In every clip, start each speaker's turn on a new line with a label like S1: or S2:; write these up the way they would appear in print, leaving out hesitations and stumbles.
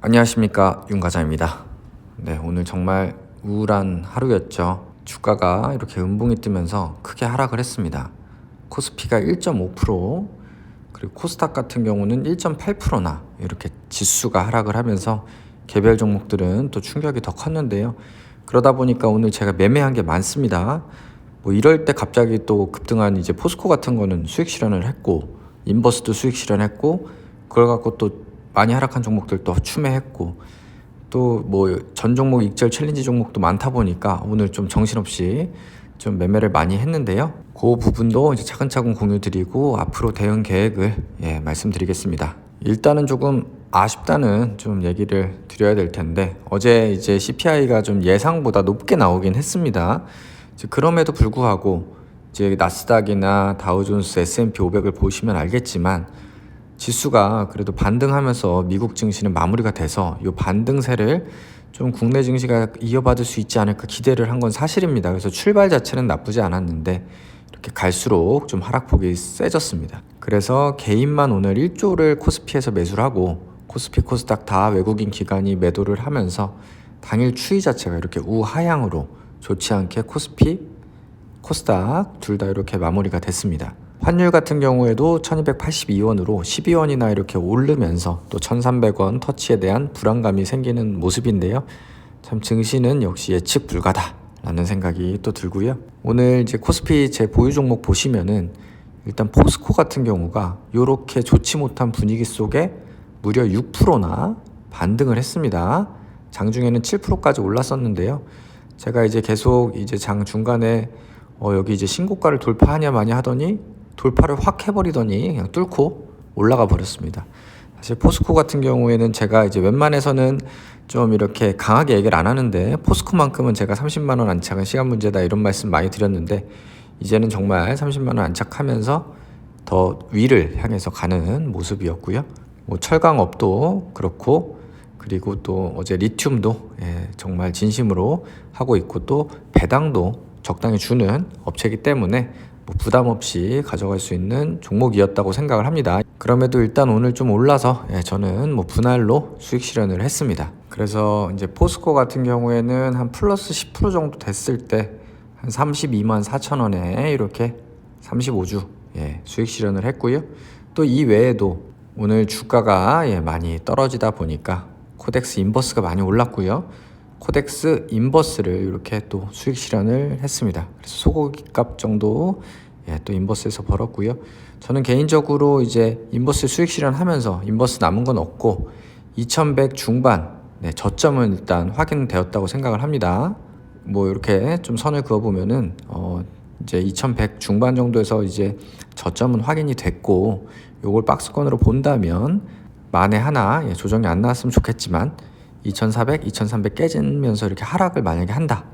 S1: 안녕하십니까, 윤과장입니다. 네, 오늘 정말 우울한 하루였죠. 주가가 이렇게 음봉이 뜨면서 크게 하락을 했습니다. 코스피가 1.5%, 그리고 코스닥 같은 경우는 1.8%나 이렇게 지수가 하락을 하면서 개별 종목들은 또 충격이 더 컸는데요. 그러다 보니까 오늘 제가 매매한 게 많습니다. 뭐 이럴 때 갑자기 또 급등한 이제 포스코 같은 거는 수익 실현을 했고, 인버스도 수익 실현했고, 그걸 갖고 또 많이 하락한 종목들도 추매했고, 또 뭐 전 종목 익절 챌린지 종목도 많다 보니까 오늘 좀 정신없이 좀 매매를 많이 했는데요. 그 부분도 이제 차근차근 공유 드리고 앞으로 대응 계획을 말씀드리겠습니다. 일단은 조금 아쉽다는 좀 얘기를 드려야 될 텐데, 어제 이제 CPI가 좀 예상보다 높게 나오긴 했습니다. 그럼에도 불구하고 이제 나스닥이나 다우존스, S&P 500을 보시면 알겠지만 지수가 그래도 반등하면서 미국 증시는 마무리가 돼서 이 반등세를 좀 국내 증시가 이어받을 수 있지 않을까 기대를 한 건 사실입니다. 그래서 출발 자체는 나쁘지 않았는데 이렇게 갈수록 좀 하락폭이 세졌습니다. 그래서 개인만 오늘 1조를 코스피에서 매수를 하고, 코스피, 코스닥 다 외국인 기관이 매도를 하면서 당일 추이 자체가 이렇게 우하향으로 좋지 않게 코스피, 코스닥 둘 다 이렇게 마무리가 됐습니다. 환율 같은 경우에도 1282원으로 12원이나 이렇게 오르면서 또 1300원 터치에 대한 불안감이 생기는 모습인데요. 참 증시는 역시 예측 불가다라는 생각이 또 들고요. 오늘 이제 코스피 제 보유 종목 보시면은 일단 포스코 같은 경우가 이렇게 좋지 못한 분위기 속에 무려 6%나 반등을 했습니다. 장중에는 7%까지 올랐었는데요. 제가 이제 계속 이제 장 중간에 여기 이제 신고가를 돌파하냐 마냐 하더니 돌파를 확 해버리더니 그냥 뚫고 올라가 버렸습니다. 사실 포스코 같은 경우에는 제가 이제 웬만해서는 좀 이렇게 강하게 얘기를 안 하는데, 포스코만큼은 제가 30만 원 안착은 시간 문제다 이런 말씀 많이 드렸는데, 이제는 정말 30만 원 안착하면서 더 위를 향해서 가는 모습이었고요. 뭐 철강업도 그렇고, 그리고 또 어제 리튬도 정말 진심으로 하고 있고, 또 배당도 적당히 주는 업체이기 때문에 뭐 부담 없이 가져갈 수 있는 종목이었다고 생각을 합니다. 그럼에도 일단 오늘 좀 올라서 저는 뭐 분할로 수익 실현을 했습니다. 그래서 이제 포스코 같은 경우에는 한 플러스 10% 정도 됐을 때 한 32만 4천 원에 이렇게 35주 수익 실현을 했고요. 또 이 외에도 오늘 주가가 많이 떨어지다 보니까 코덱스 인버스가 많이 올랐고요. 코덱스 인버스를 이렇게 또 수익 실현을 했습니다. 그래서 소고기 값 정도 또 인버스에서 벌었고요. 저는 개인적으로 이제 인버스 수익 실현하면서 인버스 남은 건 없고 2100 중반 저점은 일단 확인되었다고 생각을 합니다. 뭐 이렇게 좀 선을 그어 보면은 이제 2100 중반 정도에서 이제 저점은 확인이 됐고, 요걸 박스권으로 본다면 만에 하나 조정이 안 나왔으면 좋겠지만 2400, 2300 깨지면서 이렇게 하락을 만약에 한다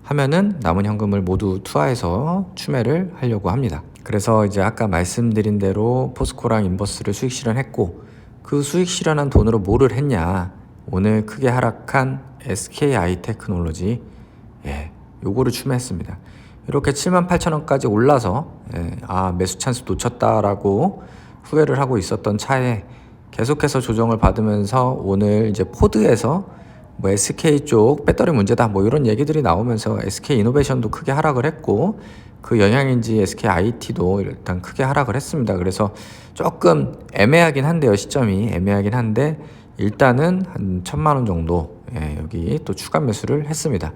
S1: 하면은 남은 현금을 모두 투하해서 추매를 하려고 합니다. 그래서 이제 아까 말씀드린 대로 포스코랑 인버스를 수익 실현했고, 그 수익 실현한 돈으로 뭐를 했냐, 오늘 크게 하락한 SKI테크놀로지 요거를 추매했습니다. 이렇게 78,000원까지 올라서 매수 찬스 놓쳤다라고 후회를 하고 있었던 차에 계속해서 조정을 받으면서 오늘 이제 포드에서 뭐 SK 쪽 배터리 문제다 뭐 이런 얘기들이 나오면서 SK 이노베이션도 크게 하락을 했고, 그 영향인지 SK IT도 일단 크게 하락을 했습니다. 그래서 조금 애매하긴 한데요, 시점이 애매하긴 한데 일단은 한 1,000만 원 정도 여기 또 추가 매수를 했습니다.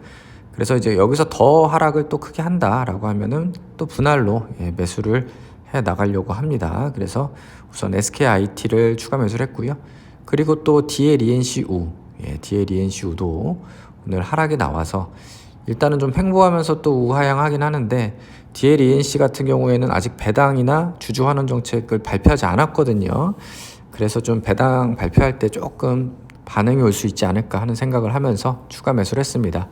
S1: 그래서 이제 여기서 더 하락을 또 크게 한다라고 하면은 또 분할로 매수를 해 나가려고 합니다. 그래서 우선 SKIT를 추가 매수를 했고요. 그리고 또 DLENCU, DLENCU도 오늘 하락이 나와서 일단은 좀 횡보하면서 또 우하향하긴 하는데, DLENC 같은 경우에는 아직 배당이나 주주 환원 정책을 발표하지 않았거든요. 그래서 좀 배당 발표할 때 조금 반응이 올 수 있지 않을까 하는 생각을 하면서 추가 매수를 했습니다.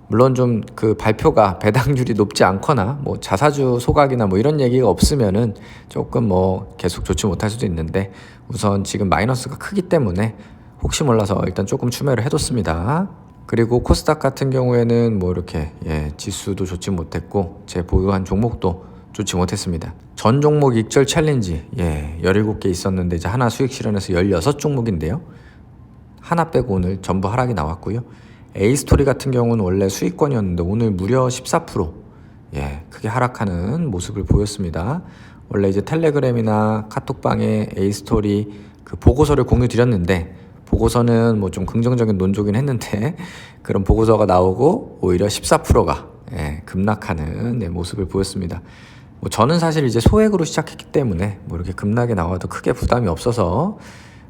S1: 물론 좀 그 발표가 배당률이 높지 않거나 뭐 자사주 소각이나 뭐 이런 얘기가 없으면은 조금 뭐 계속 좋지 못할 수도 있는데, 우선 지금 마이너스가 크기 때문에 혹시 몰라서 일단 조금 추매를 해뒀습니다. 그리고 코스닥 같은 경우에는 뭐 이렇게 지수도 좋지 못했고 제 보유한 종목도 좋지 못했습니다. 전 종목 익절 챌린지 17개 있었는데 이제 하나 수익 실현해서 16종목인데요. 하나 빼고 오늘 전부 하락이 나왔고요. A스토리 같은 경우는 원래 수익권이었는데 오늘 무려 14% 크게 하락하는 모습을 보였습니다. 원래 이제 텔레그램이나 카톡방에 A스토리 그 보고서를 공유 드렸는데, 보고서는 뭐 좀 긍정적인 논조긴 했는데 그런 보고서가 나오고 오히려 14%가 급락하는 모습을 보였습니다. 뭐 저는 사실 이제 소액으로 시작했기 때문에 뭐 이렇게 급락이 나와도 크게 부담이 없어서,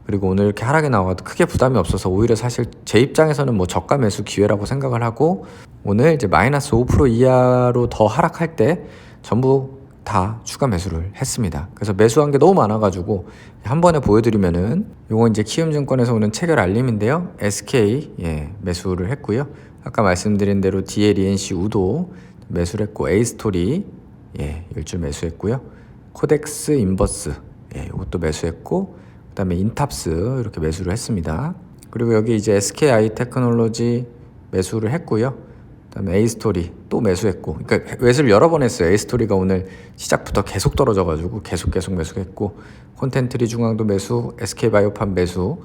S1: 그리고 오늘 이렇게 하락이 나와도 크게 부담이 없어서 오히려 사실 제 입장에서는 뭐 저가 매수 기회라고 생각을 하고, 오늘 이제 마이너스 5% 이하로 더 하락할 때 전부 다 추가 매수를 했습니다. 그래서 매수한 게 너무 많아가지고 한 번에 보여드리면은, 요건 이제 키움증권에서 오는 체결 알림인데요. SK 매수를 했고요. 아까 말씀드린 대로 DL, ENC, 우도 매수를 했고, A스토리 일주 매수했고요. 코덱스, 인버스 이것도 매수했고, 그 다음에 인탑스 이렇게 매수를 했습니다. 그리고 여기 이제 SKI 테크놀로지 매수를 했고요. 그 다음에 A스토리 또 매수했고, 그러니까 매수를 여러 번 했어요. A스토리가 오늘 시작부터 계속 떨어져가지고 계속 매수했고, 콘텐트리 중앙도 매수, SK바이오팜 매수,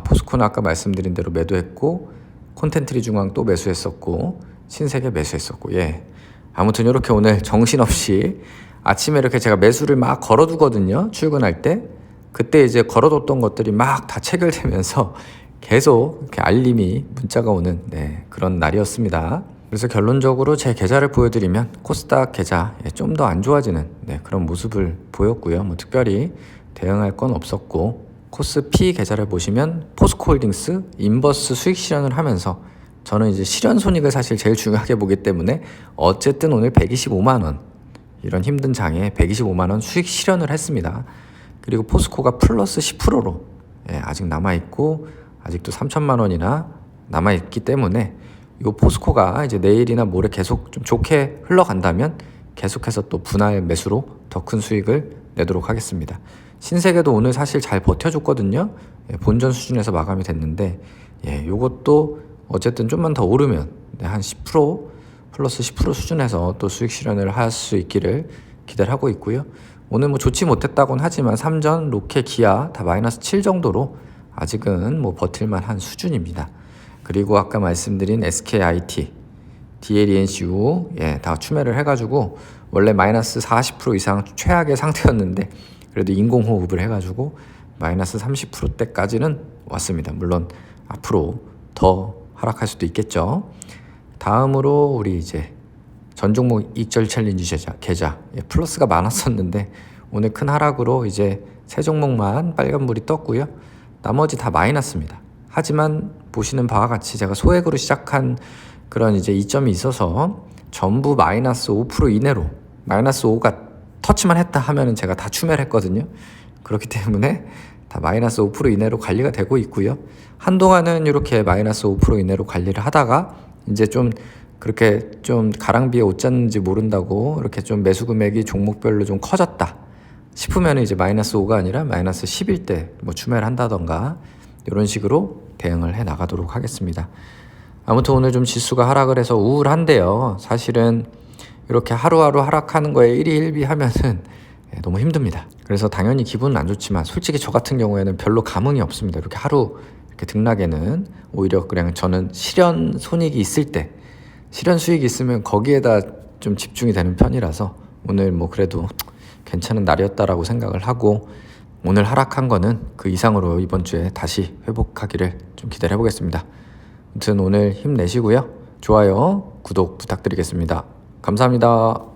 S1: 포스코는 아까 말씀드린 대로 매도했고, 콘텐트리 중앙 또 매수했었고, 신세계 매수했었고, 아무튼 이렇게 오늘 정신없이 아침에 이렇게 제가 매수를 막 걸어두거든요. 출근할 때. 그때 이제 걸어뒀던 것들이 막 다 체결되면서 계속 이렇게 알림이 문자가 오는 그런 날이었습니다. 그래서 결론적으로 제 계좌를 보여드리면 코스닥 계좌 좀 더 안 좋아지는 그런 모습을 보였고요. 뭐 특별히 대응할 건 없었고, 코스피 계좌를 보시면 포스코홀딩스 인버스 수익 실현을 하면서, 저는 이제 실현 손익을 사실 제일 중요하게 보기 때문에 어쨌든 오늘 125만 원, 이런 힘든 장에 125만 원 수익 실현을 했습니다. 그리고 포스코가 플러스 10%로 아직 남아있고, 아직도 3천만 원이나 남아있기 때문에 이 포스코가 이제 내일이나 모레 계속 좀 좋게 흘러간다면 계속해서 또 분할 매수로 더 큰 수익을 내도록 하겠습니다. 신세계도 오늘 사실 잘 버텨줬거든요. 본전 수준에서 마감이 됐는데, 요것도 어쨌든 좀만 더 오르면 한 10% 플러스 10% 수준에서 또 수익 실현을 할 수 있기를 기대를 하고 있고요. 오늘 뭐 좋지 못했다고는 하지만 삼전, 로켓, 기아 다 마이너스 7 정도로 아직은 뭐 버틸만한 수준입니다. 그리고 아까 말씀드린 SKIT, DLENCU 다 추매를 해가지고 원래 마이너스 40% 이상 최악의 상태였는데 그래도 인공호흡을 해가지고 마이너스 30%대까지는 왔습니다. 물론 앞으로 더 하락할 수도 있겠죠. 다음으로 우리 이제 전 종목 익절 챌린지 계좌 플러스가 많았었는데 오늘 큰 하락으로 이제 세 종목만 빨간불이 떴고요. 나머지 다 마이너스입니다. 하지만 보시는 바와 같이 제가 소액으로 시작한 그런 이제 이점이 있어서 전부 마이너스 5% 이내로, 마이너스 5가 터치만 했다 하면은 제가 다 추매를 했거든요. 그렇기 때문에 다 마이너스 5% 이내로 관리가 되고 있고요. 한동안은 이렇게 마이너스 5% 이내로 관리를 하다가 이제 좀 그렇게 좀 가랑비에 옷 젖는지 모른다고 이렇게 좀 매수 금액이 종목별로 좀 커졌다 싶으면 이제 마이너스 5가 아니라 마이너스 10일 때 뭐 추매를 한다던가 이런 식으로 대응을 해 나가도록 하겠습니다. 아무튼 오늘 좀 지수가 하락을 해서 우울한데요. 사실은 이렇게 하루하루 하락하는 거에 일희일비하면은 너무 힘듭니다. 그래서 당연히 기분은 안 좋지만 솔직히 저 같은 경우에는 별로 감흥이 없습니다. 이렇게 하루 이렇게 등락에는 오히려 그냥 저는 실현 손익이 있을 때, 실현 수익이 있으면 거기에다 좀 집중이 되는 편이라서 오늘 뭐 그래도 괜찮은 날이었다라고 생각을 하고, 오늘 하락한 거는 그 이상으로 이번 주에 다시 회복하기를 좀 기대를 해보겠습니다. 아무튼 오늘 힘내시고요. 좋아요, 구독 부탁드리겠습니다. 감사합니다.